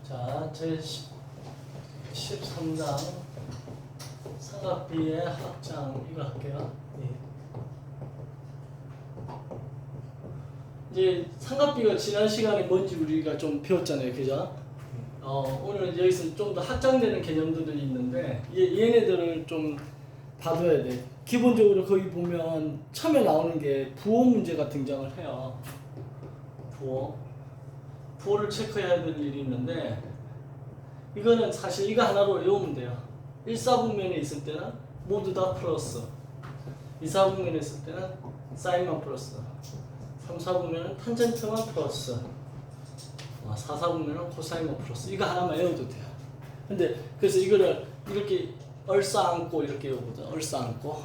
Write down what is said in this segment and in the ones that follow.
자, 제 13장 삼각비의 확장 이거 할게요. 예. 이제 삼각비가 지난 시간에 뭔지 우리가 좀 배웠잖아요, 그죠? 오늘은 여기서 좀 더 확장되는 개념들이 있는데 얘네들을 좀 봐둬야 돼. 기본적으로 거기 보면 처음에 나오는 게 부호 문제가 등장을 해요. 부호를 체크해야 될 일이 있는데 이거는 사실 이거 하나로 외우면 돼요. 1사분면에 있을 때는 모두 다 플러스, 2사분면에 있을 때는 사인만 플러스, 3사분면은 탄젠트만 플러스, 4사분면은 코사인만 플러스. 이거 하나만 외워도 돼요. 근데 그래서 이거를 이렇게 얼싸안고 이렇게 외우거든. 얼싸안고,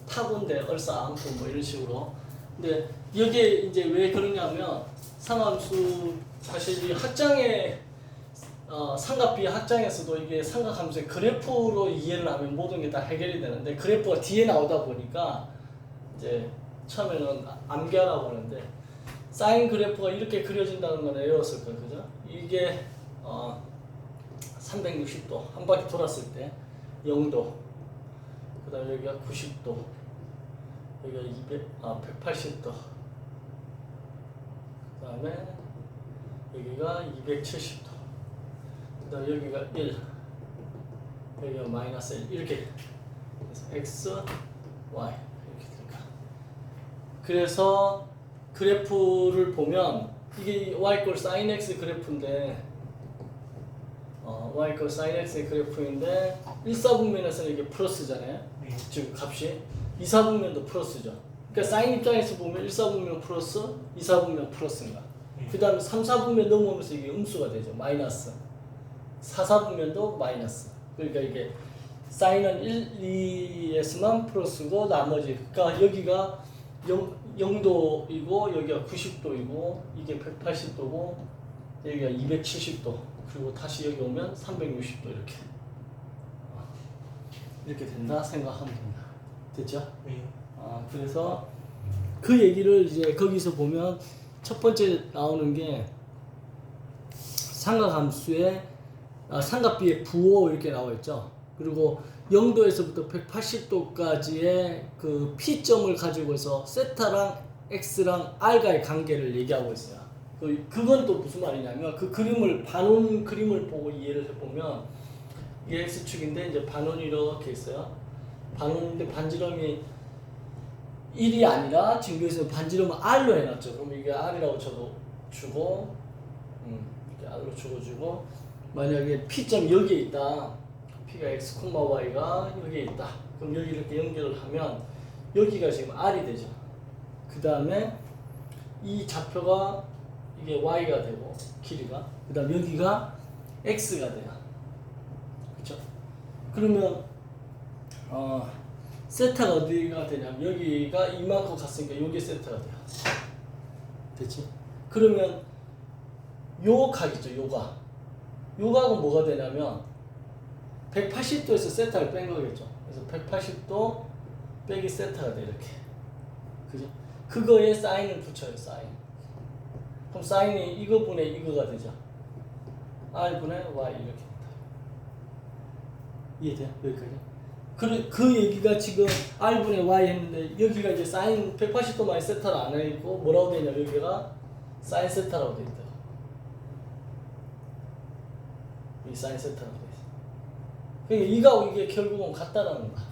타고인데 얼싸안고 뭐 이런 식으로. 근데 여기에 이제 왜 그러냐면 상함수 사실 이 확장의 삼각비 확장에서도 이게 삼각함수의 그래프로 이해를 하면 모든 게 다 해결이 되는데 그래프가 뒤에 나오다 보니까 이제 처음에는 암기하라고 하는데 사인 그래프가 이렇게 그려진다는 건 외웠을 거예요, 그죠? 이게 360도 한 바퀴 돌았을 때 0도, 그다음 여기가 90도, 여기가 180도, 그다음에 여기가 270도, 그다음 여기가 1, 여기가 마이너스 1 이렇게. 그래서 x, y 이렇게 되니까. 그래서 그래프를 보면 이게 y 꼴 sin x 그래프인데 y 꼴 sin x의 그래프인데 1사분면에서는 이게 플러스잖아요. 즉 값이 2사분면도 플러스죠. 그러니까 sin 입장에서 보면 1사분면 플러스, 2사분면 플러스인가. 그 다음에 3사분면 넘어오면서 이게 음수가 되죠. 마이너스. 4사분면도 마이너스. 그러니까 이게 sin은 1, 2에서만 플러스고 나머지, 그러니까 여기가 0도이고 여기가 90도이고 이게 180도고 여기가 270도, 그리고 다시 여기 오면 360도 이렇게 된다 생각하면 된다. 됐죠? 네. 그래서 그 얘기를 이제 거기서 보면 첫 번째 나오는 게 삼각함수의 삼각비의 부호 이렇게 나와 있죠. 그리고 0도에서부터 180도까지의 그 P점을 가지고서 세타랑 X랑 R과의 관계를 얘기하고 있어요. 그건 또 무슨 말이냐면 그 그림을 반원 그림을 보고 이해를 해보면 이게 X축인데 이제 반원이 이렇게 있어요. 반원인데 반지름이 1이 아니라 지금 여기서 반지름은 R로 해놨죠. 그럼 이게 R이라고 주고 이렇게 R로 주고 만약에 P점 여기에 있다. P가 X, Y가 여기에 있다. 그럼 여기 이렇게 연결을 하면 여기가 지금 R이 되죠. 그 다음에 이 좌표가 이게 Y가 되고 길이가, 그 다음 여기가 X가 돼요. 그쵸? 그러면 세타가 어디가 되냐면 여기가 이만큼 갔으니까 여기 세타가 돼요. 됐지? 그러면 요 각이죠. 요각은 뭐가 되냐면 180도에서 세타를 뺀 거겠죠. 그래서 180도 빼기 세타가 돼 이렇게. 그죠? 그거에 사인을 붙여요. 사인. 그럼 사인이 이거분의 이거가 되죠. R분의 Y 이렇게 된다. 이해돼요? 여기까지? 그 얘기가 지금 R분의 Y 했는데 여기가 이제 사인 180도 마이 세타를 안 해있고 뭐라고 되냐, 여기가 사인 세타라고 돼 있다. 이 사인 세타라고 돼 있어. 그러니까 이거하고 이게 결국은 같다라는 거야.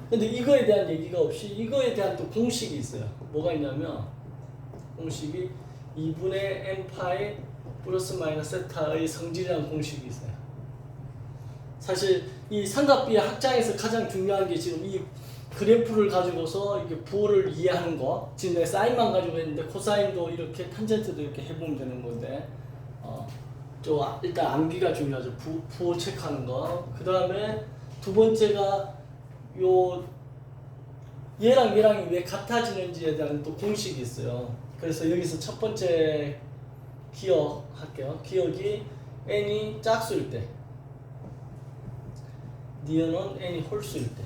근데 이거에 대한 얘기가 없이 이거에 대한 또 공식이 있어요. 뭐가 있냐면 공식이 2분의 n 파이 플러스 마이너스 세타의 성질이라는 공식이 있어요. 사실 이 삼각비의 확장에서 가장 중요한 게 지금 이 그래프를 가지고서 이게 부호를 이해하는 거. 지금 내가 사인만 가지고 했는데 코사인도 이렇게 탄젠트도 이렇게 해보면 되는 건데 일단 암기가 중요하죠. 부호 체크하는 거. 그 다음에 두 번째가 얘랑이 왜 같아지는지에 대한 또 공식이 있어요. 그래서 여기서 첫 번째 기억할게요. 기억이 n이 짝수일 때, 니은은 n이 홀수일 때.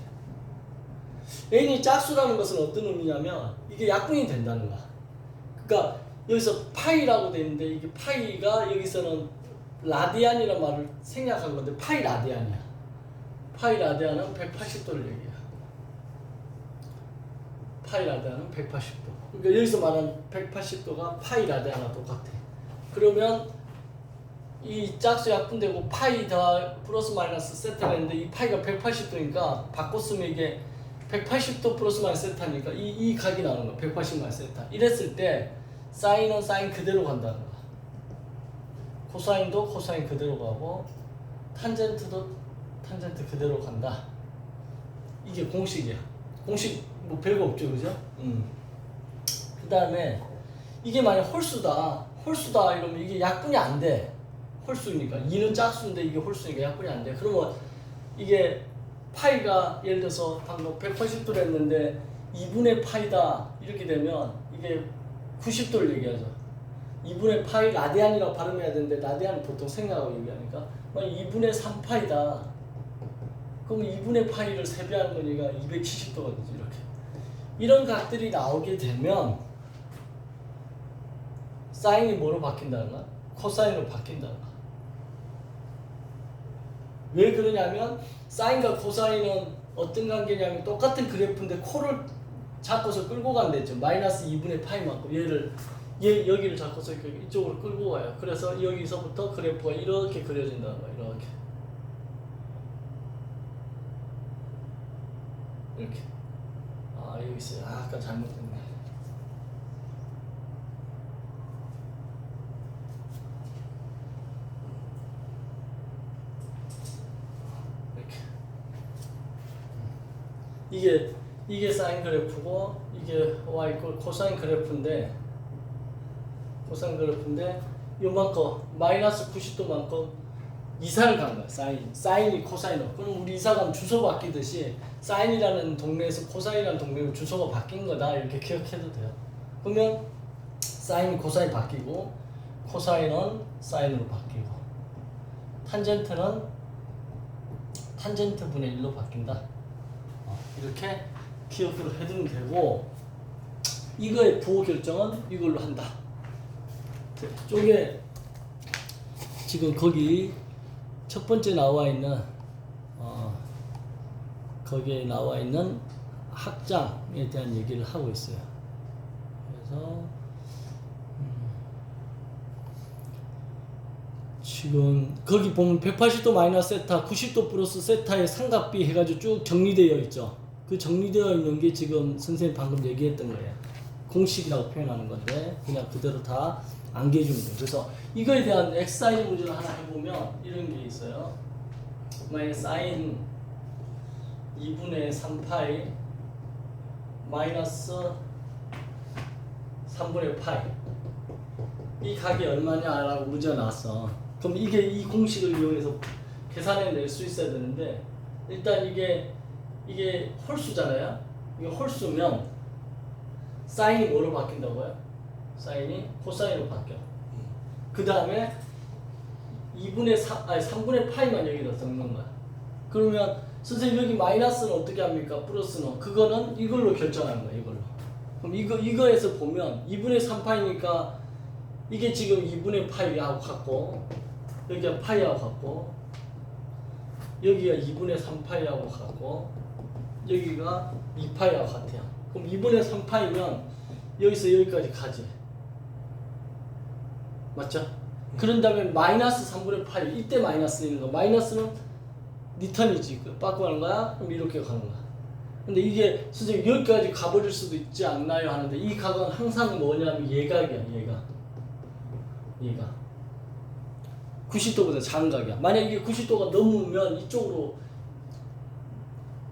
n이 짝수라는 것은 어떤 의미냐면 이게 약분이 된다는 거야. 그러니까 여기서 파이라고 돼 있는데 이게 파이가 여기서는 라디안이라는 말을 생략한 건데 파이 라디안이야. 파이 라디안은 180도를 얘기해. 파이 라디안은 180도. 그러니까 여기서 말하는 180도가 파이 라디안과 똑같아. 그러면 이 짝수 약분되고 파이 다 플러스 마이너스 세타가 있는데 이 파이가 180도니까 바꿨으면 이게 180도 플러스 마이너스 세타니까 이 각이 나오는 거야. 180 마이너스 세타. 이랬을 때 사인은 사인 그대로 간다는 거야. 코사인도 코사인 그대로 가고 탄젠트도 탄젠트 그대로 간다. 이게 공식이야. 공식 뭐 별거 없죠, 그죠? 그 다음에 이게 만약 홀수다 이러면 이게 약분이 안 돼. 홀수니까 2는 짝수인데 이게 홀수니까 약분이 안 돼. 그러면 이게 파이가 예를 들어서 방금 180도를 했는데 2분의 파이다 이렇게 되면 이게 90도를 얘기하죠. 2분의 파이 라디안이라고 발음해야 되는데 라디안은 보통 생략하고 얘기하니까 2분의 3파이다. 그럼 2분의 파이를 3배하는 거니까 270도가 되지. 이렇게 이런 각들이 나오게 되면 사인이 뭐로 바뀐다는 거야? 코사인으로 바뀐다는 거야. 왜 그러냐면 사인과 코사인은 어떤 관계냐면 똑같은 그래프인데 코를 잡고서 끌고 간댔죠. 마이너스 2분의 파이만큼 여기를 잡고서 이쪽으로 끌고 가요. 그래서 여기서부터 그래프가 이렇게 그려진다는 거야. 이렇게. 여기 있어요. 아까 잘못했네. 이렇게. 이게 사인 그래프고 이게 y 코사인 그래프인데 요만큼 마이너스 90도만큼 이사를 간 거야. 사인이 코사인으로. 그럼 우리 이사 가면 주소 바뀌듯이 사인이라는 동네에서 코사인이라는 동네로 주소가 바뀐 거다 이렇게 기억해도 돼요. 그러면 사인이 코사인 바뀌고 코사인은 사인으로 바뀌고 탄젠트는 탄젠트 분의 1로 바뀐다. 이렇게 기억으로 해두면 되고 이거의 부호 결정은 이걸로 한다. 쪽에 지금 거기 첫 번째 나와 있는 거기에 나와 있는 학장에 대한 얘기를 하고 있어요. 그래서 지금 거기 보면 180도 마이너스 세타, 90도 플러스 세타의 삼각비 해가지고 쭉 정리되어 있죠. 그 정리되어 있는 게 지금 선생님 방금 얘기했던 거예요. 공식이라고 표현하는 건데 그냥 그대로 다 안겨주면 돼요. 그래서 이거에 대한 x사인 문제를 하나 해보면 이런 게 있어요. 만약에 사인 2분의 3파이 마이너스 3분의 파이 이 각이 얼마냐라고 문제가 나왔어. 그럼 이게 이 공식을 이용해서 계산해 낼 수 있어야 되는데 일단 이게 홀수잖아요. 이게 홀수면 사인이 뭐로 바뀐다고요? 사인이 코사인으로 바뀌어. 그 다음에 3분의 파이만 여기다 적는 거야. 그러면 선생님 여기 마이너스는 어떻게 합니까? 플러스는 그거는 이걸로 결정하는 거야. 이걸로. 그럼 이거에서 보면 2분의 3파이니까 이게 지금 2분의 파이하고 같고 여기가 파이하고 같고 여기가 2분의 3파이하고 같고 여기가 2파이하고 같아요. 그럼 2분의 3파이면 여기서 여기까지 가지. 맞죠? 그런 다음에 마이너스 3분의 파이 이때 마이너스 있는 거. 마이너스는 리턴이지. 바꾸고 하는 거야? 그럼 이렇게 가는 거야. 근데 이게 선생님 여기까지 가버릴 수도 있지 않나요? 하는데 이 각은 항상 뭐냐면 예각이야. 얘가 90도보다 작은 각이야. 만약 이게 90도가 넘으면 이쪽으로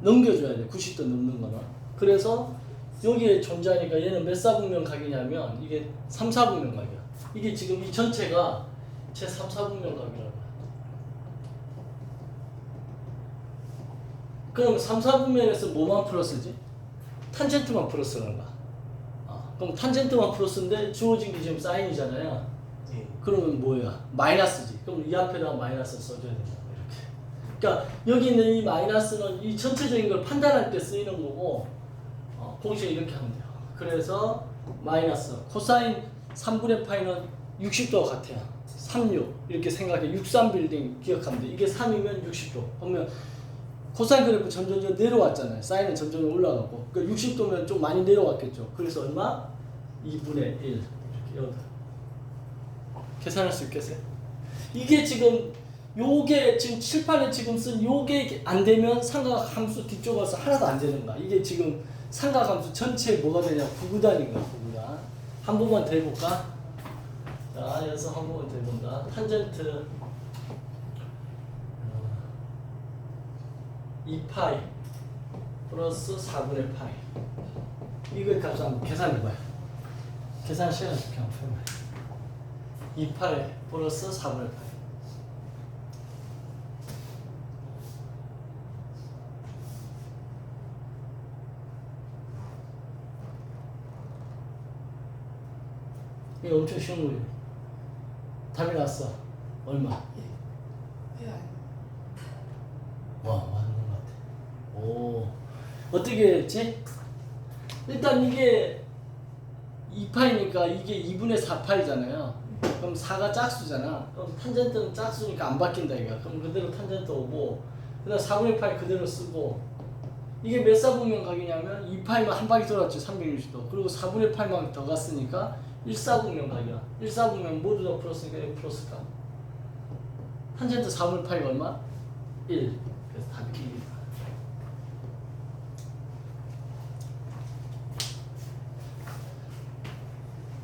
넘겨줘야 돼. 90도 넘는 거는. 그래서 여기에 존재하니까 얘는 몇 사분면 각이냐면 이게 3, 4분면 각이야. 이게 지금 이 전체가 제 3, 4분면 각이라고 해요. 그럼 3, 4분면에서 뭐만 플러스지? 탄젠트만 플러스라는 거야. 그럼 탄젠트만 플러스인데 주어진 게 지금 사인이잖아요. 그러면 뭐야? 마이너스지. 그럼 이 앞에다가 마이너스 써줘야 된다. 이렇게. 그러니까 여기 있는 이 마이너스는 이 전체적인 걸 판단할 때 쓰이는 거고 공식 이렇게 하면 돼요. 그래서 마이너스 코사인 3분의 파이는 60도가 같아요. 36 이렇게 생각해. 63 빌딩 기억하면 돼. 이게 3이면 60도. 그러면 코사인 그래프 점점 내려왔잖아요. 사인은 점점 올라가고. 그러니까 60도면 좀 많이 내려왔겠죠. 그래서 얼마? 2분의 1 이렇게 계산할 수 있겠어요? 이게 지금 요게 지금 칠판에 지금 쓴 요게 안 되면 삼각함수 뒤쪽 가서 하나도 안 되는 거야. 이게 지금 삼각함수 전체에 뭐가 되냐? 구구단인 거야. 구구단. 한 번만 더 해볼까? 자, 여기서 한 번만 더 해본다. 탄젠트 2파이 플러스 4분의 파이. 이거의 값을 한번 계산해봐요. 계산 시간 줄게 한번 해봐요. 2파이 플러스 4분의 파이. 이게 엄청 쉬운 거예요. 답이 났어. 얼마? 와, 맞는 것 같아. 오, 어떻게 했지? 일단 이게 2파이니까 이게 2분의 4파이잖아요. 그럼 4가 짝수잖아. 그럼 탄젠트는 짝수니까 안 바뀐다 이거야. 그럼 그대로 탄젠트 오고, 그다음 4분의 파이 그대로 쓰고, 이게 몇 사분면각이냐면 2파이만 한 바퀴 돌았죠. 360도. 그리고 4분의 파이만 더 갔으니까 1사분면각이야. 1사분면 모두 다 플러스니까 여기 플러스가. 탄젠트 4분의 파이가 얼마? 1. 그래서 답이 1이다.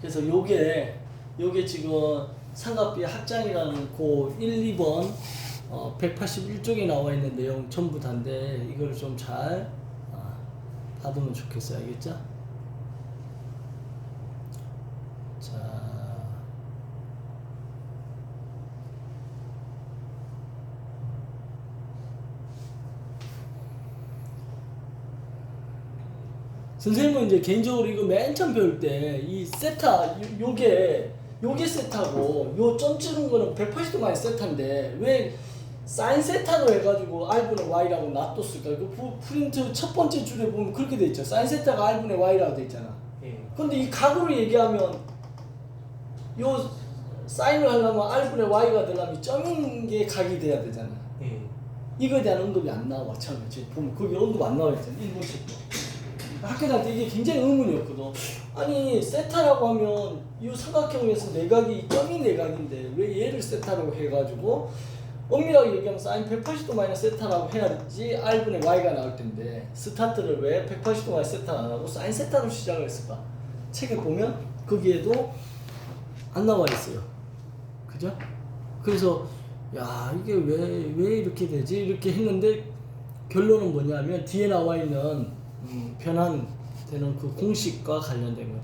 그래서 요게 지금 삼각비의 합장이라는 고 1, 2번 181쪽에 나와 있는 내용 전부 다인데 이걸 좀 잘 받으면 좋겠어요. 알겠죠? 자, 선생님은 이제 개인적으로 이거 맨 처음 배울 때 이 세타 요게 세타고 요 점 찍은 거는 180도만의 세타인데 왜 사인 세타로 해가지고 R분의 Y라고 놔뒀을까? 그 프린트 첫 번째 줄에 보면 그렇게 돼 있죠. 사인 세타가 R분의 Y라고 돼 있잖아. 근데 이 각으로 얘기하면 요 사인을 하려면 R분의 Y가 되려면 점인 게 각이 돼야 되잖아. 이거에 대한 언급이 안 나와. 처음에 보면 거기 언급 안 나와 있잖아. 1번씩도. 학교 다닐 때 이게 굉장히 의문이었거든. 아니 세타라고 하면 이 삼각형에서 내각이 점이 내각인데 왜 얘를 세타라고 해가지고 엄밀하게 얘기하면 사인 180도 마이너스 세타라고 해야지 R분의 Y가 나올 텐데 스타트를 왜 180도 마이너스 세타 안 하고 사인 세타로 시작을 했을까? 책에 보면 거기에도 안 나와 있어요. 그죠? 그래서 야 이게 왜 이렇게 되지? 이렇게 했는데 결론은 뭐냐면 뒤에 나와 있는 변환되는 그 공식과 관련된 거예요.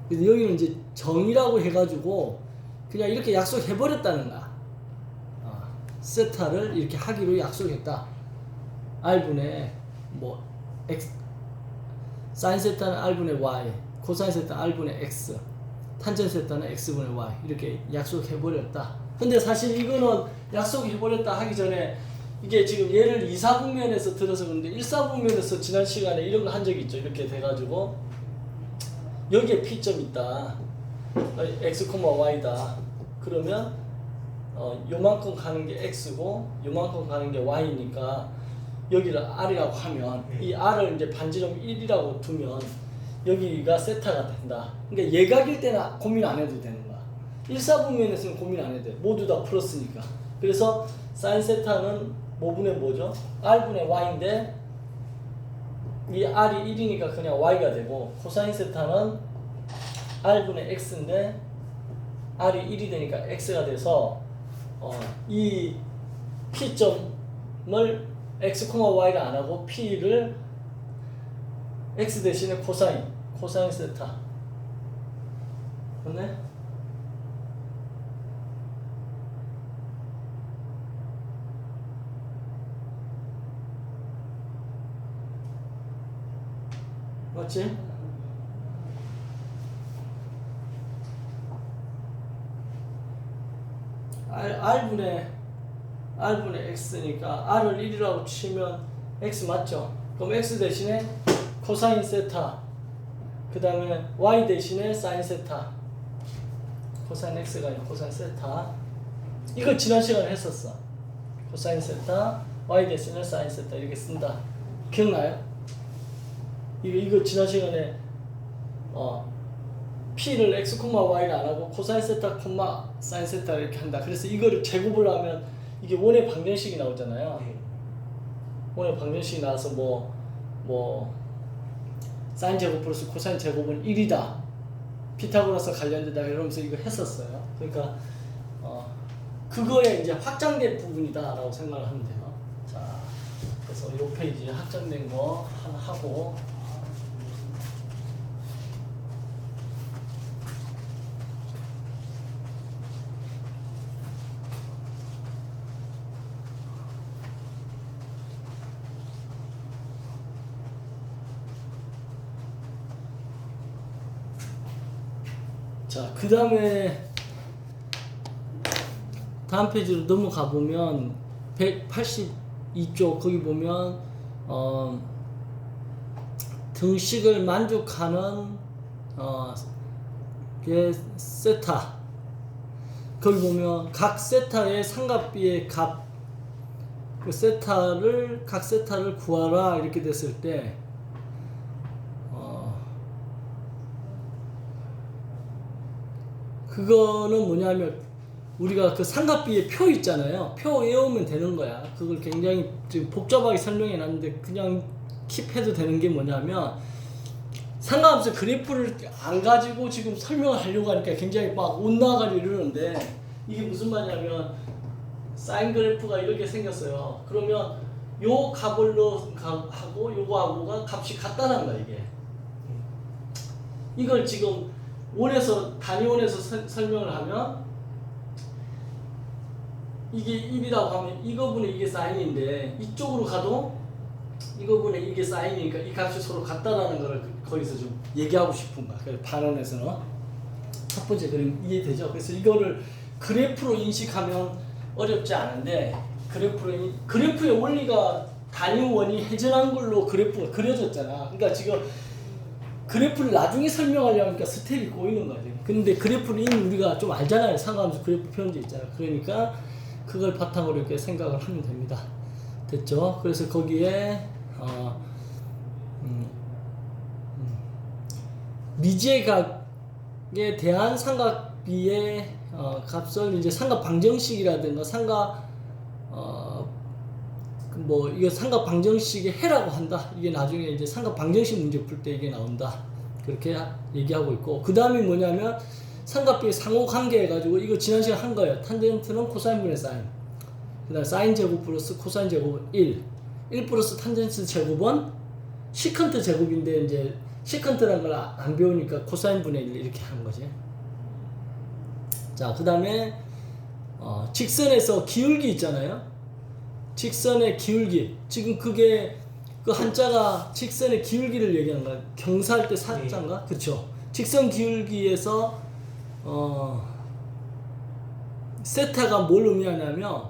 그래서 여기는 이제 정의라고 해가지고 그냥 이렇게 약속해버렸다는 거야. 세타를 이렇게 하기로 약속했다. R분의 뭐 X, 사인 세타는 R분의 Y, 코사인 세타는 R분의 X, 탄젠 세타는 X분의 Y 이렇게 약속해버렸다. 근데 사실 이거는 약속해버렸다 하기 전에 이게 지금 얘를 2사분면에서 들어서 그런데 1사분면에서 지난 시간에 이런 거 한 적이 있죠. 이렇게 돼가지고 여기에 P점 있다. X, Y다. 그러면 요만큼 가는 게 X고 요만큼 가는 게 Y니까 여기를 R이라고 하면 이 R을 이제 반지름 1이라고 두면 여기가 세타가 된다. 그러니까 예각일 때는 고민 안 해도 되는 거야. 1사분면에서는 고민 안 해도 돼. 모두 다 플러스니까. 그래서 사인 세타는 뭐분의 뭐죠? R분의 Y인데 이 R이 1이니까 그냥 Y가 되고 코사인 세타는 R분의 X인데 R이 1이 되니까 X가 돼서 이 P점을 X, Y를 안 하고 P를 X 대신에 코사인 세타 맞네? 맞지? R분의 X니까 R을 1이라고 치면 X 맞죠? 그럼 X 대신에 코사인 세타 그 다음에 Y 대신에 사인 세타 코사인 x가 아니라 코사인 세타. 이거 지난 시간에 했었어. 코사인 세타 y 대신에 사인 세타 이렇게 쓴다. 기억나요? 이거 지난 시간에 p를 x, y를 안 하고 코사인 세타, 사인 세타 이렇게 한다. 그래서 이거를 제곱을 하면 이게 원의 방정식이 나오잖아요. 원의 방정식이 나와서 사인 제곱 플러스 코사인 제곱은 1이다. 피타고라스 관련되다 이러면서 이거 했었어요. 그러니까 그거에 이제 확장된 부분이다라고 생각을 하면 돼요. 자, 그래서 이 페이지에 확장된 거 하나 하고. 자, 그 다음에 다음 페이지로 넘어가 보면 182쪽 거기 보면 등식을 만족하는 세타, 거기 보면 각 세타의 삼각비의 값, 그 각 세타를 구하라 이렇게 됐을 때 그거는 뭐냐면 우리가 그 삼각비의 표 있잖아요. 표 외우면 되는 거야. 그걸 굉장히 지금 복잡하게 설명해 놨는데 그냥 킵해도 되는 게 뭐냐면 삼각함수 그래프를 안 가지고 지금 설명을 하려고 하니까 굉장히 막 온나가리 이러는데 이게 무슨 말이냐면 사인 그래프가 이렇게 생겼어요. 그러면 요 값을 하고 요거하고가 값이 같다는 거야 이게. 이걸 지금 단위원에서 설명을 하면 이게 1이라고 하면 이거분의 이게 사인인데 이쪽으로 가도 이거분의 이게 사인이니까 이 값이 서로 같다라는 걸 거기서 좀 얘기하고 싶은 거야. 그래서 반원에서는 첫 번째 그림 이해되죠? 그래서 이거를 그래프로 인식하면 어렵지 않은데 그래프의 원리가 단위원이 회전한 걸로 그래프가 그려졌잖아. 그러니까 지금 그래프를 나중에 설명하려니까 스텝이 꼬이는 거지. 근데 그래프를 이미 우리가 좀 알잖아요. 상관함수 그래프 표현돼 있잖아요. 그러니까 그걸 바탕으로 이렇게 생각을 하면 됩니다. 됐죠? 그래서 거기에 미지의 대한 삼각비의 값을 이제 삼각 방정식이라든가 이거 삼각 방정식의 해라고 한다. 이게 나중에 이제 삼각 방정식 문제 풀 때 이게 나온다. 그렇게 얘기하고 있고, 그 다음이 뭐냐면 삼각비의 상호 관계 해가지고 이거 지난 시간 한 거예요. 탄젠트는 코사인분의 사인. 그 다음 사인 제곱 플러스 코사인 제곱은 1 플러스 탄젠트 제곱은 시컨트 제곱인데 이제 시컨트라는 걸 안 배우니까 코사인분의 1 이렇게 하는 거지. 자, 그 다음에 직선에서 기울기 있잖아요. 직선의 기울기. 지금 그게 그 한자가 직선의 기울기를 얘기하는 거야. 경사할 때 사자인가? 그쵸. 직선 기울기에서 세타가 뭘 의미하냐면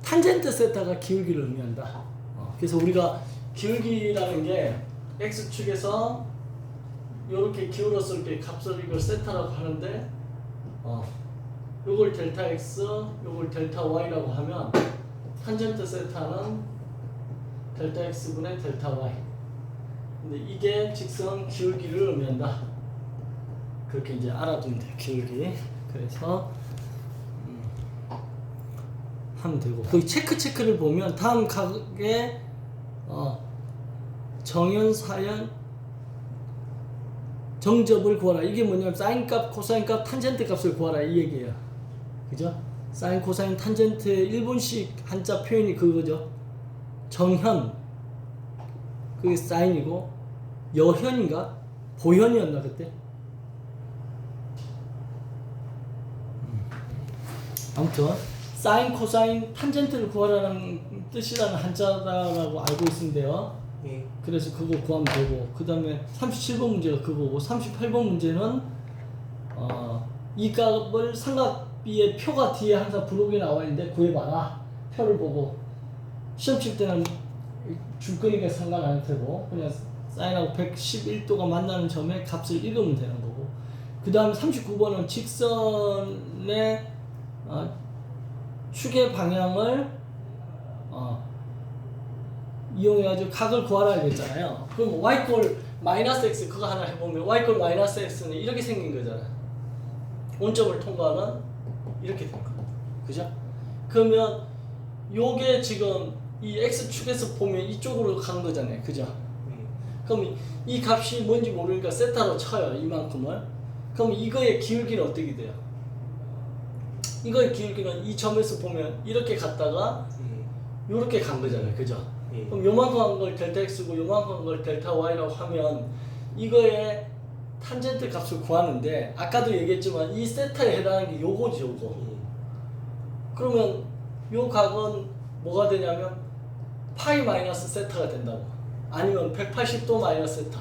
탄젠트 세타가 기울기를 의미한다. 그래서 우리가 기울기라는 게 x축에서 이렇게 기울었을 때 값을 이걸 세타라고 하는데 요걸 델타 x, 요걸 델타 y라고 하면 탄젠트 세타는 델타 x분의 델타 y. 근데 이게 직선 기울기를 의미한다. 그렇게 이제 알아두면 돼요. 기울기. 그래서 하면 되고, 거기 체크를 보면 다음 각의 정연, 사연, 정접을 구하라. 이게 뭐냐면 사인 값, 코사인 값, 탄젠트 값을 구하라 이 얘기예요. 그죠? 사인, 코사인, 탄젠트의 일본식 한자 표현이 그거죠. 정현, 그게 사인이고, 여현인가? 보현이었나 그때? 아무튼 사인, 코사인, 탄젠트를 구하라는 뜻이라는 한자라고 알고 있는데요. 그래서 그거 구하면 되고, 그 다음에 37번 문제가 그거고, 38번 문제는 이 값을 삼각비의 표가 뒤에 항상 부록에 나와 있는데 구해봐라. 표를 보고 시험 칠 때는 줄 거니까 상관 안 할 테고 그냥 사인하고 111도가 만나는 점에 값을 읽으면 되는 거고, 그 다음에 39번은 직선의 축의 방향을 이용해가지고 각을 구하라 했잖아요. 그럼 y 마이너스 x 그거 하나 해보면 y 마이너스 x는 이렇게 생긴 거잖아. 원점을 통과하는 이렇게 된 거야. 그죠? 그러면 요게 지금 이 x축에서 보면 이쪽으로 간 거잖아요. 그죠? 그럼 이 값이 뭔지 모르니까 세타로 쳐요. 이만큼을. 그럼 이거의 기울기는 어떻게 돼요? 이거의 기울기는 이 점에서 보면 이렇게 갔다가 요렇게 간 거잖아요. 그죠? 그럼 요만큼 한 걸 델타 x고 요만큼 한 걸 델타 y라고 하면 이거의 탄젠트 값을 구하는데 아까도 얘기했지만 이 세타에 해당하는 게 요거지 요거. 그러면 요 각은 뭐가 되냐면 파이 마이너스 세타가 된다고. 아니면 180도 마이너스 세타.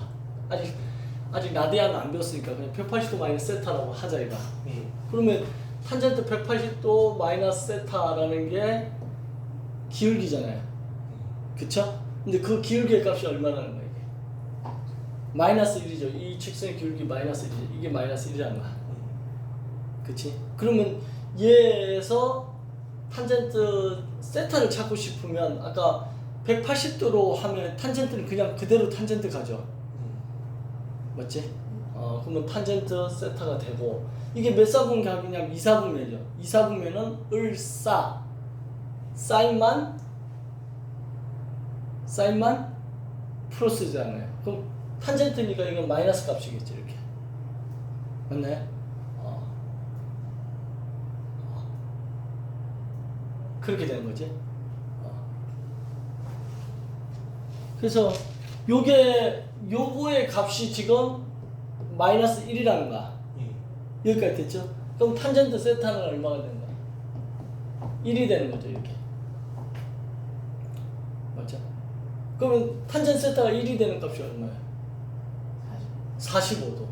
아직 라디안 안 배웠으니까 그냥 180도 마이너스 세타라고 하자 이거. 그러면 탄젠트 180도 마이너스 세타라는 게 기울기잖아요. 그쵸? 근데 그 기울기의 값이 얼마라는 거야 이게? 마이너스 1이죠. 이 직선의 기울기 마이너스 1이죠. 이게 마이너스 1이라는 거야. 그치? 그러면 얘에서 탄젠트 세타를 찾고 싶으면 아까 180도로 하면 탄젠트는 그냥 그대로 탄젠트 가죠. 맞지? 그러면 탄젠트 세타가 되고 이게 몇 사분 각이냐면 2사분면이죠. 2사분면은 을사 사인만 플러스잖아요. 그럼 탄젠트니까 이건 마이너스 값이겠죠. 이렇게 맞나요? 그렇게 되는 거지. 그래서 요거의 값이 지금 마이너스 1이라는 거야. 여기까지 됐죠? 그럼 탄젠트 세타는 얼마가 되는 거야? 1이 되는 거죠. 이렇게 맞죠? 그러면 탄젠트 세타가 1이 되는 값이 얼마야? 45도.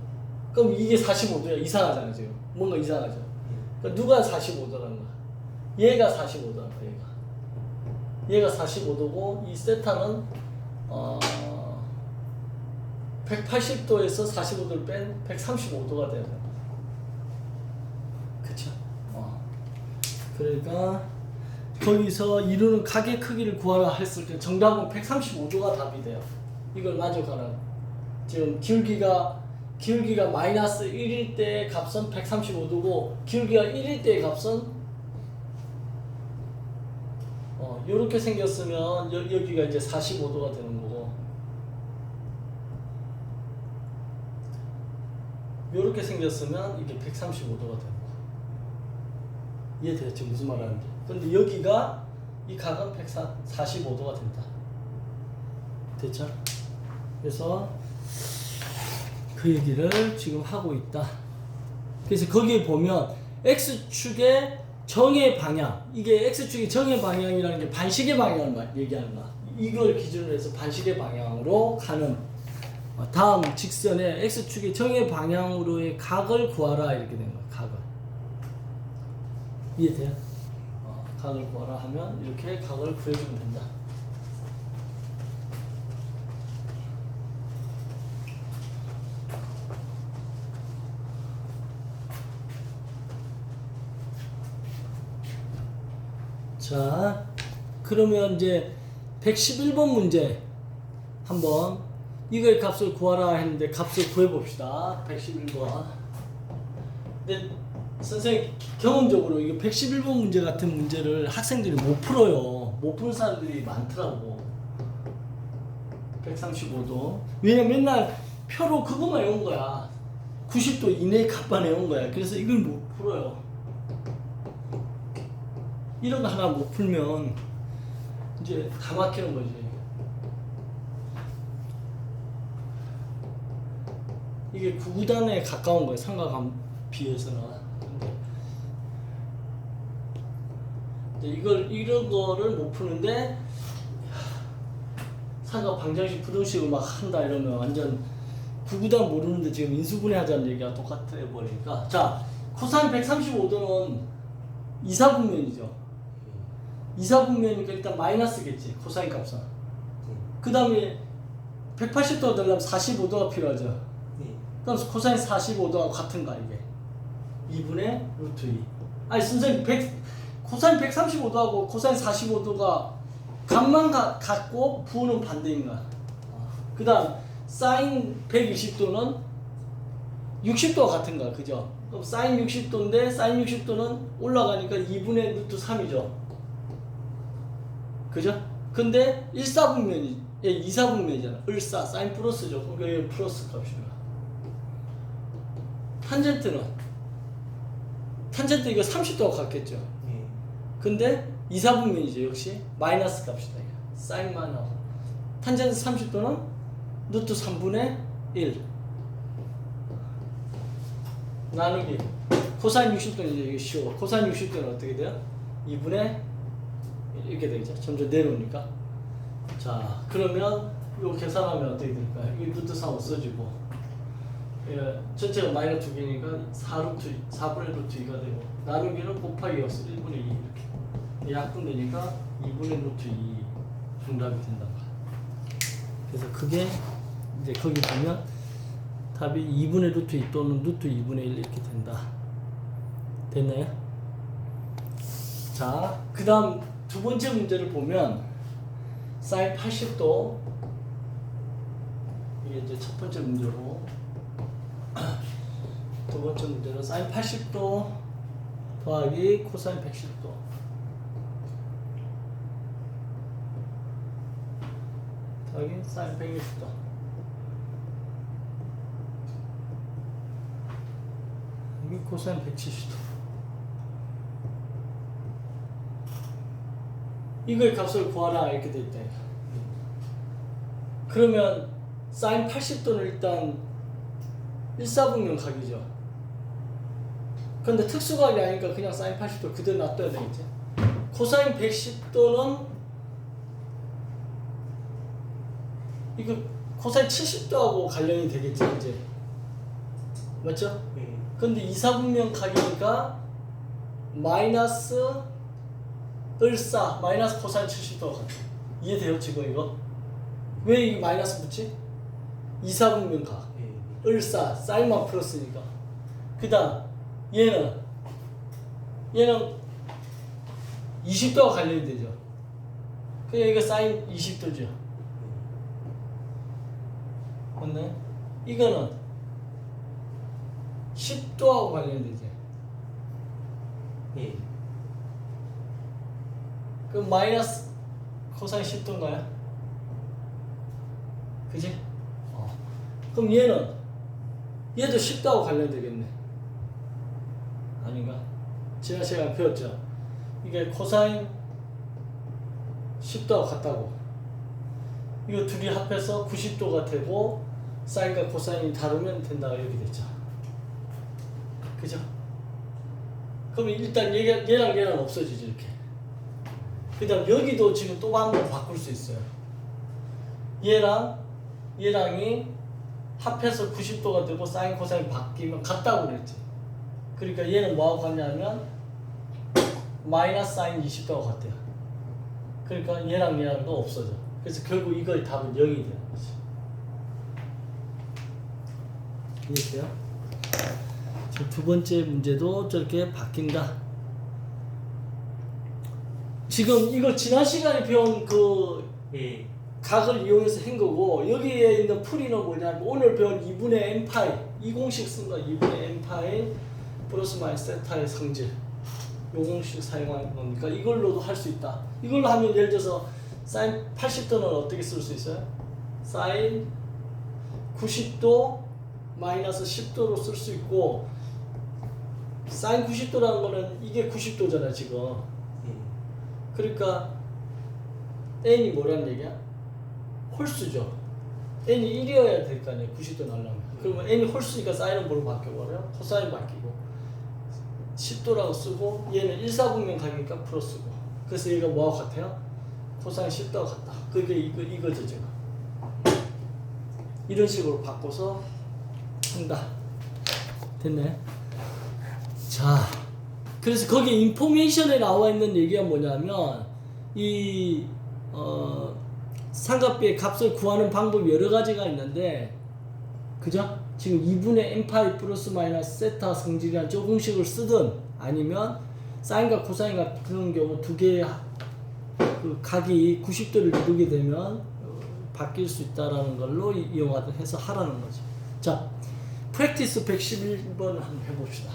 그럼 이게 45도야. 이상하잖아 지금. 뭔가 이상하죠? 그러니까 누가 45도라는 거야? 얘가 45도라는 거야. 얘가 45도고 이 세타는 180도에서 45도를 뺀 135도가 돼야 돼. 그쵸? 그러니까 거기서 이루는 각의 크기를 구하라 했을 때 정답은 135도가 답이 돼요. 이걸 만족하는. 지금 기울기가 마이너스 1일 때의 값은 135도고 기울기가 1일 때의 값은 요렇게 생겼으면 여기가 이제 45도가 되는 거고 요렇게 생겼으면 이게 135도가 되는 거. 이해되겠죠? 무슨 말 하는지. 근데 여기가 이 각은 145도가 된다. 됐죠? 그래서 그 얘기를 지금 하고 있다. 그래서 거기에 보면 X축의 정의 방향, 이게 X축의 정의 방향이라는 게 반시계 방향을 얘기하는 거야. 이걸 기준으로 해서 반시계 방향으로 가는 다음 직선의 X축의 정의 방향으로의 각을 구하라 이렇게 된 거야. 각을. 이해돼요? 각을 구하라 하면 이렇게 각을 구해주면 된다. 자, 그러면 이제 111번 문제 한번 이거의 값을 구하라 했는데 값을 구해봅시다. 111번. 근데 선생님 경험적으로 이거 111번 문제 같은 문제를 학생들이 못 풀어요. 못 푸는 사람들이 많더라고. 135도. 왜냐면 맨날 표로 그것만 외운 거야. 90도 이내의 값만 외운 거야. 그래서 이걸 못 풀어요. 이런 거 하나 못 풀면 이제 다 막히는 거지. 이게 구구단에 가까운 거예요. 삼각함 비해서는. 이런 거를 못 푸는데 삼각 방정식 부등식을 막 한다 이러면 완전 구구단 모르는데 지금 인수분해 하자는 얘기가 똑같아 버리니까. 자, 코사인 135도는 이사분면이죠. 이사분면이니까 일단 마이너스겠지. 코사인 값은. 그 다음에 180도가 되려면 45도가 필요하죠. 그럼 코사인 45도하고 같은가 이게? 2분의 루트 2. 아니 선생님 코사인 135도하고 코사인 45도가 값만 같고 부호는 반대인가? 그 다음 사인 120도는 60도가 같은가? 그죠? 그럼 사인 60도인데 사인 60도는 올라가니까 2분의 루트 3이죠. 그죠? 근데 1사분면이 2사분면이잖아. 을사 사인 플러스죠. 그러니까 여기 플러스 값이야. 탄젠트 이거 30도가 같겠죠. 근데 2사분면이죠. 역시 마이너스 값이다. 이거. 사인만 하고 탄젠트 30도는 루트 3분의 1 나누기 코사인 60도는 이제 이게 쉬워. 코사인 60도는 어떻게 돼요? 2분의 1 이렇게 되겠죠. 점점 내려오니까. 자 그러면 이거 계산하면 어떻게 될까요? 이 루트 3 없어지고 예, 전체가 마이너스 2개니까 4분의 루트 2가 되고 나누기는 곱하기 없어 1분의 2 이렇게 약분되니까 2분의 루트 2 정답이 된다. 그래서 그게 이제 거기 보면 답이 2분의 루트 2 또는 루트 2분의 1 이렇게 된다. 됐나요? 자, 그 다음 두 번째 문제를 보면 사인 80도 이게 이제 첫 번째 문제고 두 번째 문제는 사인 80도 더하기 코사인 110도 더하기 사인 160도 여기 코사인 170도 이거의 값을 구하라 이렇게 돼 있다. 그러면 사인 80도는 일단 1사분면 각이죠. 근데 특수각이 아니니까 그냥 사인 80도 그대로 놔둬야 되겠지. 코사인 110도는 이거 코사인 70도하고 관련이 되겠지 이제. 맞죠? 근데 2사분면 각이니까 마이너스 을사 마이너스 코사인 70도가 같아. 이해돼요 지금 이거? 왜 이 마이너스 붙지? 2사분면 각 을사 사인만 플러스니까. 그 다음 얘는 20도가 관련이 되죠. 그냥 이거 사인 20도죠. 맞나요? 이거는 10도하고 관련이 되죠. 그럼 마이너스 코사인 10도인가요? 그지? 그럼 얘도 10도하고 관련되겠네. 아닌가? 지난 시간에 배웠죠? 이게 코사인 10도하고 같다고. 이거 둘이 합해서 90도가 되고 사인과 코사인이 다르면 된다 이렇게 됐죠. 그죠? 그럼 일단 얘랑 없어지죠 이렇게. 그 다음 여기도 지금 또 한 번 바꿀 수 있어요. 얘랑이 합해서 90도가 되고 사인 코사인 바뀌면 같다고 그랬지. 그러니까 얘는 뭐하고 같냐면 마이너스 사인 20도가 같아요. 그러니까 얘랑도 없어져. 그래서 결국 이거의 답은 0이 되는 거지. 이해돼요? 지금 두 번째 문제도 저렇게 바뀐다. 지금 이거 지난 시간에 배운 그 각을 이용해서 한 거고 여기에 있는 풀이는 뭐냐면 오늘 배운 2분의 n파이 이 공식 쓴 거 2분의 n파이 플러스 마이너스 세타의 성질 이 공식 사용하는 거니까 이걸로도 할 수 있다. 이걸로 하면 예를 들어서 사인 80도는 어떻게 쓸 수 있어요? 사인 90도 마이너스 10도로 쓸 수 있고 사인 90도라는 거는 이게 90도잖아 지금. 그러니까 n이 뭐라는 얘기야? 홀수죠. n이 1이어야 될 거 아니에요. 90도 나오려면. 그러면 n이 홀수니까 사인은 뭘로 바뀌어버려요? 코사인 바뀌고 10도라고 쓰고 얘는 1사분면 가니까 플러스고. 그래서 얘가 뭐하고 같아요? 코사인 10도와 같다. 그게 이거죠 지금. 이런 식으로 바꿔서 한다. 됐네. 자, 그래서 거기 인포메이션에 나와 있는 얘기가 뭐냐면 이 삼각비의 값을 구하는 방법이 여러 가지가 있는데, 그죠? 지금 2분의 n파이 플러스 마이너스 세타 성질이란 조금씩을 쓰든 아니면 사인과 코사인 같은 경우 두 개의 그 각이 90도를 이루게 되면 바뀔 수 있다라는 걸로 이용하든 해서 하라는 거죠. 자, 프랙티스 111번 한번 해봅시다.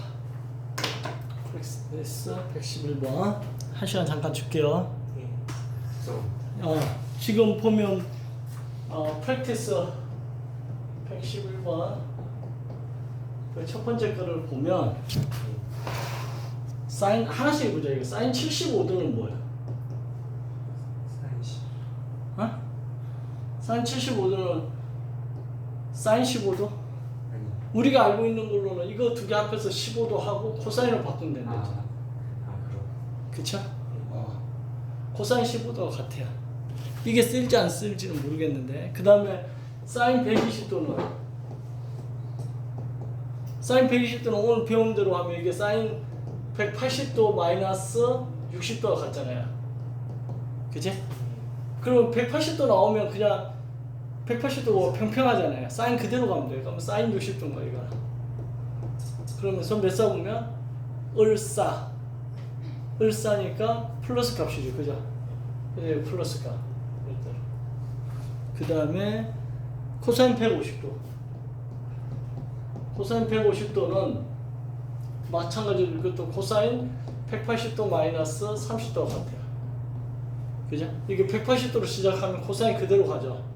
프랙티스 111번 한 시간 잠깐 줄게요. 지금 보면 프랙티스 111번 그 첫 번째 거를 보면 사인 하나씩 보자. 이거 사인 75도는 뭐예요? 사인 75도는 사인 15도? 우리가 알고 있는 걸로는 이거 두 개 합해서 15도 하고 코사인을 바꾸면 된다죠. 그쵸? 코사인 15도가 같아요. 이게 쓸지 안 쓸지는 모르겠는데, 그 다음에 사인 120도는 오늘 배운 대로 하면 이게 사인 180도 마이너스 60도가 같잖아요. 그치? 그럼 180도 나오면 그냥 180도 평평하잖아요. 사인 그대로 가면 돼요. 그러면 사인 60도인 거예요, 이거. 그러면서 몇 사 보면 을사니까 플러스 값이죠, 그죠? 그래, 플러스 값. 그 다음에 코사인 150도. 코사인 150도는 마찬가지로 이것도 코사인 180도 마이너스 30도가 같아요. 그죠? 이게 180도로 시작하면 코사인 그대로 가죠.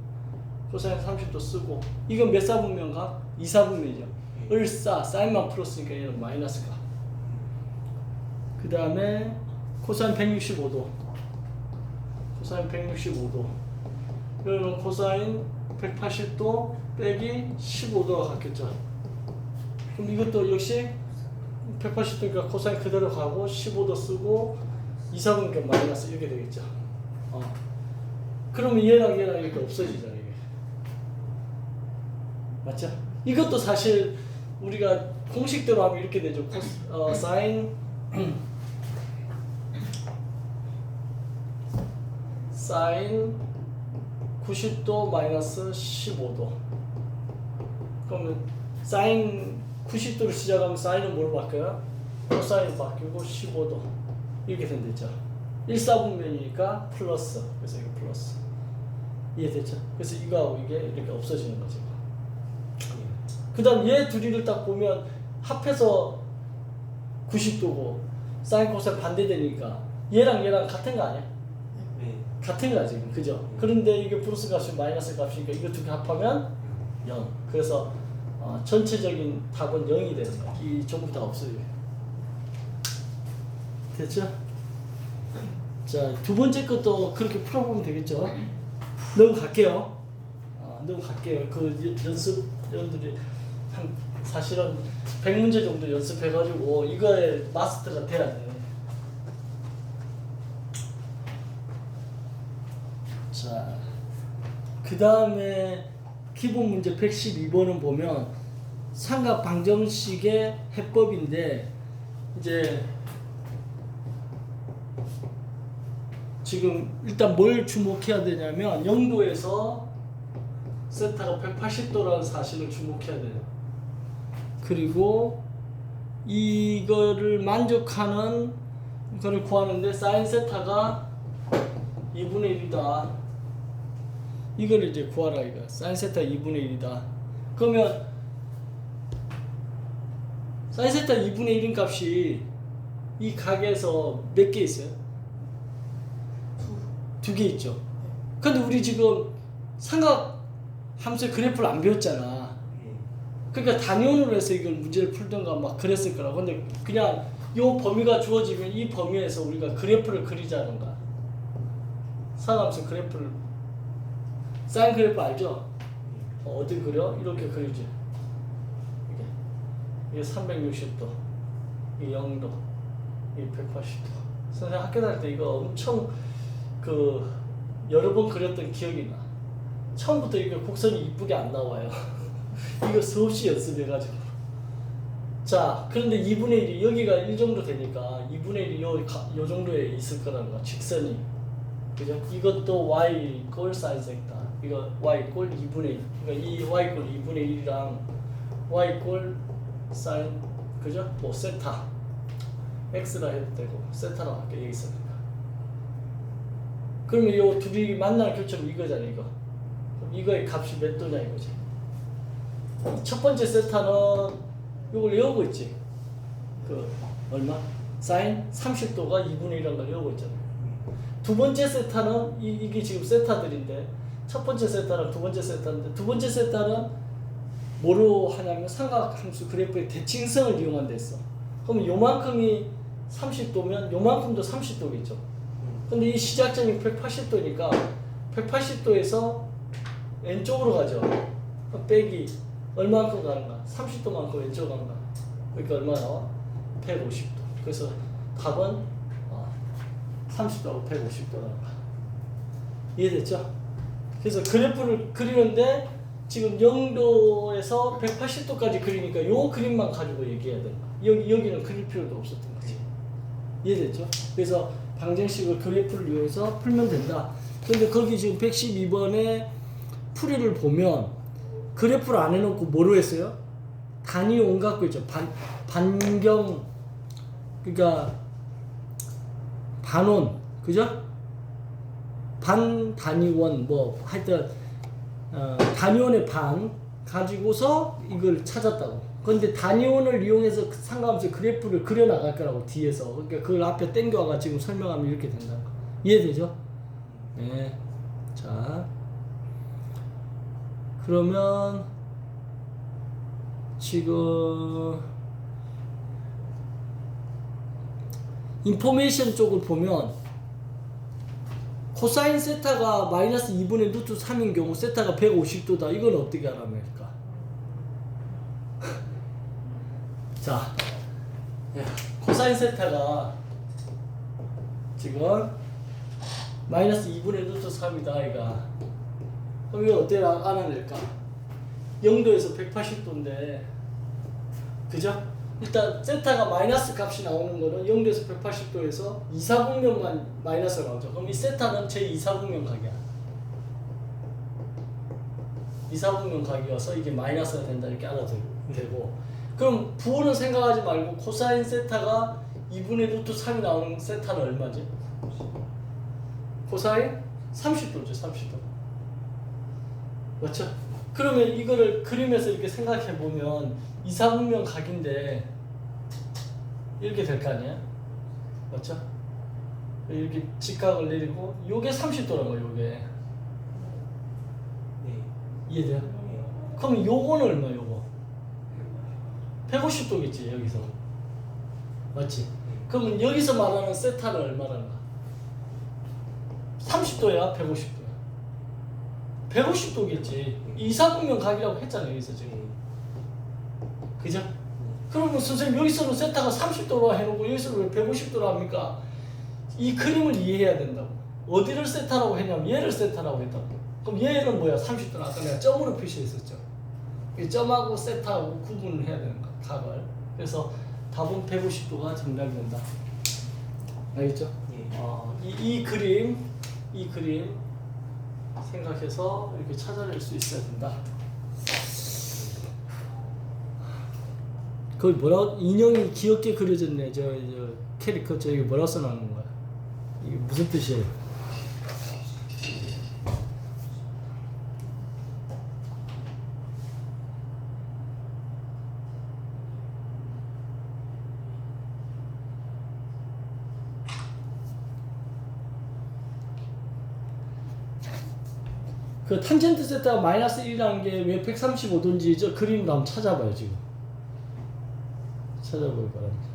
코사인 30도 쓰고, 이건 몇 사분면가? 2사분면이죠. 을사, 사인만 풀었으니까 얘는 마이너스가. 그 다음에 코사인 165도. 코사인 165도. 그러면 코사인 180도 빼기 15도가 같겠죠. 그럼 이것도 역시 180도니까 코사인 그대로 가고 15도 쓰고 2사분면 마이너스 이렇게 되겠죠. 그러면 얘랑 이렇게 없어지잖아요. 이게. 맞죠? 이것도 사실 우리가 공식대로 하면 이렇게 되죠. 사인 90도 마이너스 15도. 그러면 사인 90도로 시작하면 사인은 뭘 바뀌어요? 코사인 바뀌고 15도. 이렇게 된댔죠. 1사분면이니까 플러스. 그래서 이거 플러스. 이해됐죠? 그래서 이거하고 이게 이렇게 없어지는 거죠. 그 다음 얘 둘이를 딱 보면 합해서 90도고 사인 코사인 반대되니까 얘랑 같은 거 아니야? 네. 같은 거야 지금, 그죠? 그런데 이게 플러스 값이 마이너스 값이니까 이거 두 개 합하면 0. 그래서 전체적인 답은 0이 되는 거야. 이 전부 다 없어요. 됐죠? 자, 두 번째 것도 그렇게 풀어보면 되겠죠? 넘어갈게요. 넘어갈게요. 그 연습 여러분들이 사실은 100문제 정도 연습해가지고 이거에 마스터가 돼야 돼. 자, 그 다음에 기본 문제 112번은 보면 삼각 방정식의 해법인데, 이제 지금 일단 뭘 주목해야 되냐면 0도에서 세타가 180도라는 사실을 주목해야 돼요. 그리고 이거를 만족하는 거를 구하는데 사인 세타가 2분의 1이다. 이걸 이제 구하라 이거. 사인 세타 2분의 1이다. 그러면 사인 세타 2분의 1인 값이 이 각에서 몇 개 있어요? 두 개 있죠. 근데 우리 지금 삼각 함수의 그래프를 안 배웠잖아. 그러니까 단위원으로 해서 이걸 문제를 풀던가 막 그랬을 거라. 근데 그냥 요 범위가 주어지면 이 범위에서 우리가 그래프를 그리자는가. 삼각함수 그래프를, 사인 그래프 알죠? 어디 그려? 이렇게 그리지. 이게 360도, 이게 0도, 이게 180도. 선생님 학교 다닐 때 이거 엄청 여러 번 그렸던 기억이 나. 처음부터 이거 곡선이 이쁘게 안 나와요. 이거 수없이 연습해가지고. 자, 그런데 2분의 1이 여기가 1 정도 되니까 2분의 1이 요 정도에 있을 거라는 거야. 직선이. 그죠? 이것도 y 꼴 사인 세타. 이거 y 꼴 2분의 1. 그러니까 이 y 꼴 2분의 1이랑 y 이퀄 사인 그죠? 뭐 세타 x라 해도 되고 세타라고 할게 여기 있으니까. 그러면 요 둘이 만나는 교점이 이거잖아 이거. 그럼 이거의 값이 몇 도냐 이거지. 첫 번째 세타는 이걸 외우고 있지. 그 얼마? 사인 30도가 2분의 1이라는 걸 외우고 있잖아. 두 번째 세타는 이게 지금 세타들인데 첫 번째 세타랑 두 번째 세타인데 두 번째 세타는 뭐로 하냐면 삼각함수 그래프의 대칭성을 이용한 데 있어. 그럼 요만큼이 30도면 요만큼도 30도겠죠. 근데 이 시작점이 180도니까 180도에서 왼쪽으로 가죠. 빼기 얼마만큼 가는가? 30도만큼 왼쪽으로 가는가? 그러니까 얼마 나와? 150도. 그래서 답은 30도하고 150도 나온다. 이해됐죠? 그래서 그래프를 그리는데 지금 0도에서 180도까지 그리니까 요 그림만 가지고 얘기해야 된다. 여기는 그릴 필요도 없었던 거지. 이해됐죠? 그래서 방정식을 그래프를 이용해서 풀면 된다. 근데 거기 지금 112번에 풀이를 보면 그래프를 안 해놓고 뭐로 했어요? 단위원 갖고 있죠. 반경 그러니까 반원 그죠? 반단위원 뭐 하여튼 단위원의 반 가지고서 이걸 찾았다고. 그런데 단위원을 이용해서 상관없이 그래프를 그려 나갈 거라고 뒤에서. 그러니까 그걸 앞에 땡겨와가 지금 설명하면 이렇게 된다는 거. 이해되죠? 네. 자, 그러면 지금 인포메이션 쪽을 보면 코사인 세타가 마이너스 2분의 루트 3인 경우 세타가 150도다. 이건 어떻게 알아냅니까? 자, 코사인 세타가 지금 마이너스 2분의 루트 3이다 아이가. 그럼 이거 어떻게 알아낼까? 0도에서 180도인데 그죠? 일단 세타가 마이너스 값이 나오는 거는 0도에서 180도에서 2사분면만 마이너스가 나오죠. 그럼 이 세타는 제2사분면 각이야. 2사분면 각이어서 이게 마이너스가 된다 이렇게 알아도 되고. 그럼 부호는 생각하지 말고 코사인 세타가 2분의 루트 3이 나오는 세타는 얼마지? 코사인 30도죠. 30도. 맞죠? 그러면 이거를 그림에서 이렇게 생각해 보면 2사분면 각인데 이렇게 될 거 아니야? 맞죠? 이렇게 직각을 내리고 요게 30도란 거야 요게. 네. 이해돼요? 그럼 요거는 얼마 요거? 150도겠지 여기서. 맞지? 그러면 여기서 말하는 세타는 얼마란가? 30도야 150도야? 150도겠지. 2사분면 각이라고 했잖아요 여기서 지금. 그죠? 그러면 선생님 여기서는 세타가 30도로 해놓고 여기서는 왜 150도로 합니까? 이 그림을 이해해야 된다고. 어디를 세타라고 했냐면 얘를 세타라고 했다고. 그럼 얘는 뭐야? 30도는 아까 내가 점으로 표시했었죠. 이 점하고 세타하고 구분을 해야 되는 거야 각을. 그래서 답은 150도가 정답이 된다. 알겠죠? 예. 이 그림 생각해서 이렇게 찾아낼 수 있어야 된다. 거기 뭐라고 인형이 귀엽게 그려졌네. 저 캐리커처 이게 뭐라고 써놓은 거야? 이게 무슨 뜻이에요? 그 탄젠트 세타가 마이너스 1이라는 게 왜 135도인지 저 그림으로 한번 찾아봐요 지금. 찾아보기 바랍니다.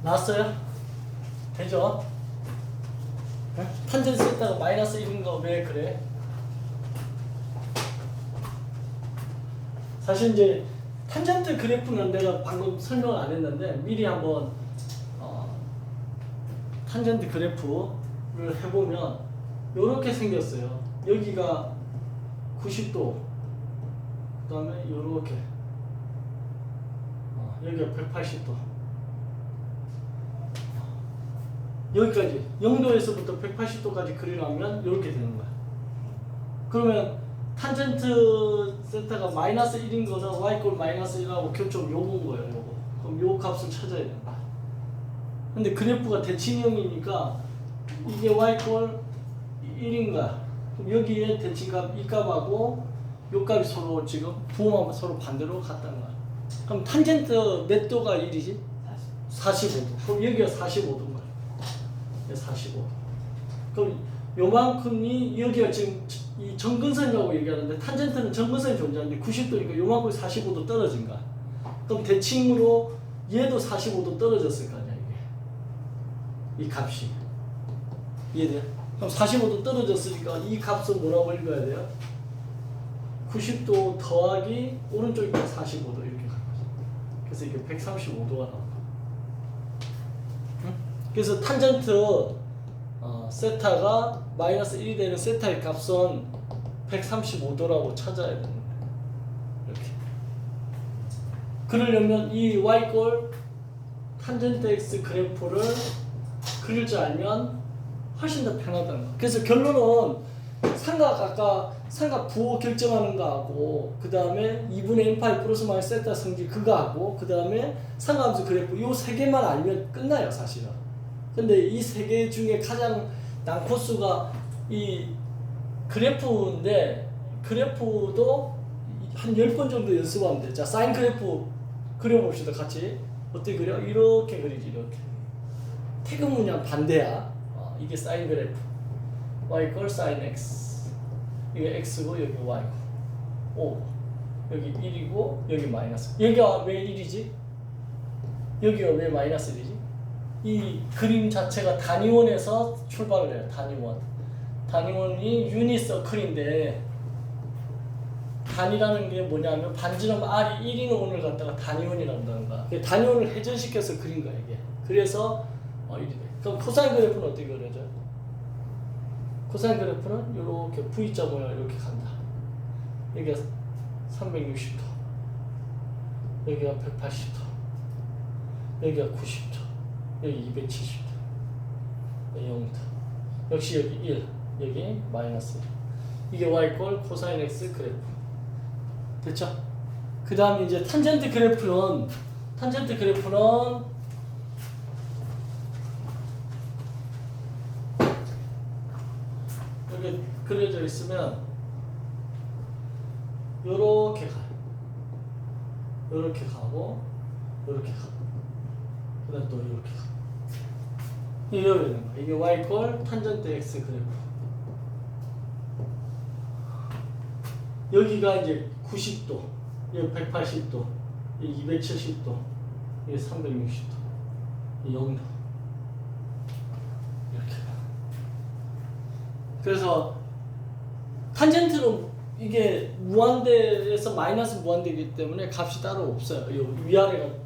나왔어요? 되죠? 네? 탄젠트 세타가 마이너스 1인 거 왜 그래? 사실 이제 탄젠트 그래프는 내가 방금 설명을 안 했는데 미리 한번 탄젠트 그래프를 해보면 요렇게 생겼어요. 여기가 90도, 그 다음에 요렇게 여기가 180도, 여기까지 0도에서부터 180도까지 그리려면 이렇게 되는 거야. 그러면 탄젠트 세타가 마이너스 1인 거는 y 꼴 마이너스 1하고 교점 요건 거예요. 요거. 그럼 요 값을 찾아야 된다. 근데 그래프가 대칭형이니까 이게 y 꼴 1인 거야. 그럼 여기에 대칭값 이 값하고 요 값이 서로 지금 부호만 서로 반대로 같다는 거야. 그럼 탄젠트 몇 도가 1이지? 45도. 그럼 여기가 45도인 거야. 45. 그럼 요만큼이 여기가 지금 이 정근선이라고 얘기하는데 탄젠트는 정근선이 존재하는데 90도니까 요만큼 45도 떨어진 거야. 그럼 대칭으로 얘도 45도 떨어졌을 거 아니야 이게. 이 값이. 이해돼요? 그럼 45도 떨어졌으니까 이 값은 뭐라고 읽어야 돼요? 90도 더하기 오른쪽이면 45도 이렇게 가는 거죠. 그래서 이게 135도가 나온다. 응? 그래서 탄젠트 세타가 마이너스 1이 되는 세타의 값은 135도라고 찾아야 되는 거예요. 이렇게. 그러려면 이 y꼴 탄젠트 x 그래프를 그릴 줄 알면 훨씬 더 편하다는 거예요. 그래서 결론은 아까 삼각 부호 결정하는 거하고 그 다음에 2분의 n파이 플러스 마이너스 세타 성질 그거하고 그 다음에 삼각함수 그래프 요 세 개만 알면 끝나요 사실은. 근데 이 세 개 중에 가장 난 코스가 이 그래프인데 그래프도 한 10번 정도 연습하면 돼. 자, 사인 그래프 그려봅시다 같이. 어떻게 그려? 이렇게 그리지 이렇게. 태그 문양 반대야. 이게 사인 그래프. y 걸 사인 x. 이게 x고 여기 y고. 5. 여기 1이고 여기 마이너스. 여기가 왜 1이지? 여기가 왜 마이너스 1이지? 이 그림 자체가 단위원에서 출발을 해요. 단위원이 유니서클인데 단위라는 게 뭐냐면 반지름 R이 1인 원을 갖다가 단위원이라고 한다는 거야. 단위원을 회전시켜서 그린 거야 이게. 그래서 1이 돼. 그럼 코사인 그래프는 어떻게 그려져? 코사인 그래프는 이렇게 V자 모양 이렇게 간다. 여기가 360도, 여기가 180도, 여기가 90도. 여기 270도, 0도. 역시 여기 1, 여기 마이너스 1. 이게 y꼴 코사인 x 그래프. 됐죠? 그 다음에 이제 탄젠트 그래프는 여기 그려져 있으면 요렇게 가요. 요렇게 가고, 요렇게 가고, 그 다음 또 요렇게 가고. 이게 y꼴 탄젠트 x 그래프. 여기가 이제 90도, 여기 180도, 여기 270도, 여기 360도, 이 0도. 이렇게. 그래서 탄젠트는 이게 무한대에서 마이너스 무한대이기 때문에 값이 따로 없어요. 위아래가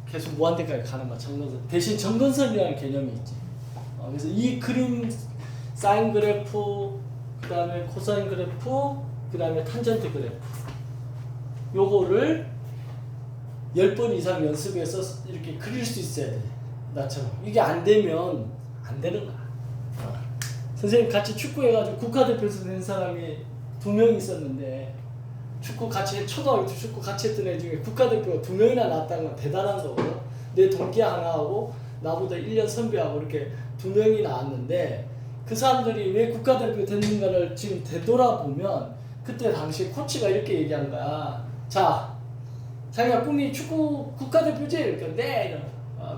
계속 무한대까지 가는 거야. 정근선. 대신 정근선이라는 개념이 있지. 그래서 이 그림 사인 그래프, 그 다음에 코사인 그래프, 그 다음에 탄젠트 그래프 요거를 10번 이상 연습해서 이렇게 그릴 수 있어야 돼. 나처럼. 이게 안 되면 안 되는 거야. 선생님 같이 축구해가지고 국가대표에서 된 사람이 2명 있었는데 초등학교 축구 같이 했던 애 중에 국가대표가 2명이나 나왔다는 건 대단한 거거든. 내 동기 하나하고 나보다 1년 선배하고 이렇게 2명이 나왔는데 그 사람들이 왜 국가대표 됐는가를 지금 되돌아보면 그때 당시 코치가 이렇게 얘기한 거야. 자, 자기가 꿈이 축구 국가대표지? 이렇게 네.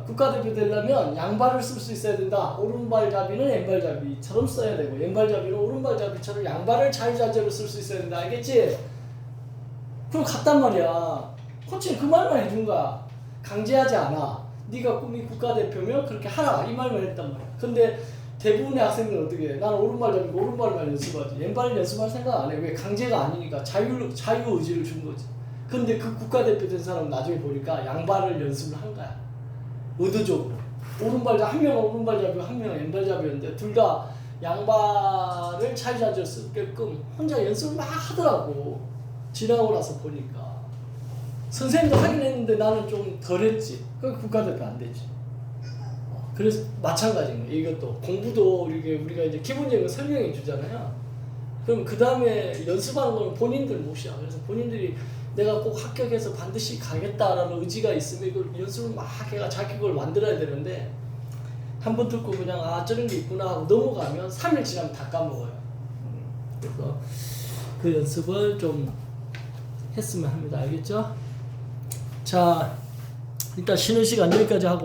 국가대표 되려면 양발을 쓸 수 있어야 된다. 오른발잡이는 왼발잡이처럼 써야 되고 왼발잡이는 오른발잡이처럼 양발을 자유자재로 쓸 수 있어야 된다. 알겠지? 그럼 갔단 말이야. 코치는 그 말만 해준 거야. 강제하지 않아. 네가 꿈이 국가대표면 그렇게 하라 이 말만 했단 말이야. 근데 대부분의 학생들은 어떻게 해? 나는 오른발 잡고 오른발만 연습하지. 왼발 연습할 생각 안 해. 왜? 강제가 아니니까 자유의지를 준 거지. 근데 그 국가대표 된 사람은 나중에 보니까 양발을 연습을 한 거야. 의도적으로. 오른발 한 명은 오른발 잡이고 한 명은 왼발 잡이었는데 둘 다 양발을 자유자재로 쓰게끔 혼자 연습을 막 하더라고. 지나고 나서 보니까. 선생님도 하긴 했는데 나는 좀 덜 했지. 그 국가대표 안 되지. 그래서 마찬가지인 거예요. 이것도 공부도 우리가 이제 기본적인 거 설명해 주잖아요. 그럼 그 다음에 연습하는 거는 본인들 몫이야. 그래서 본인들이 내가 꼭 합격해서 반드시 가겠다라는 의지가 있으면 이걸 연습을 막 해가 자기 걸 만들어야 되는데 한 번 듣고 그냥 아 저런 게 있구나 하고 넘어가면 3일 지나면 다 까먹어요. 그래서 그 연습을 좀 했으면 합니다. 알겠죠? 자, 일단 쉬는 시간 여기까지 하고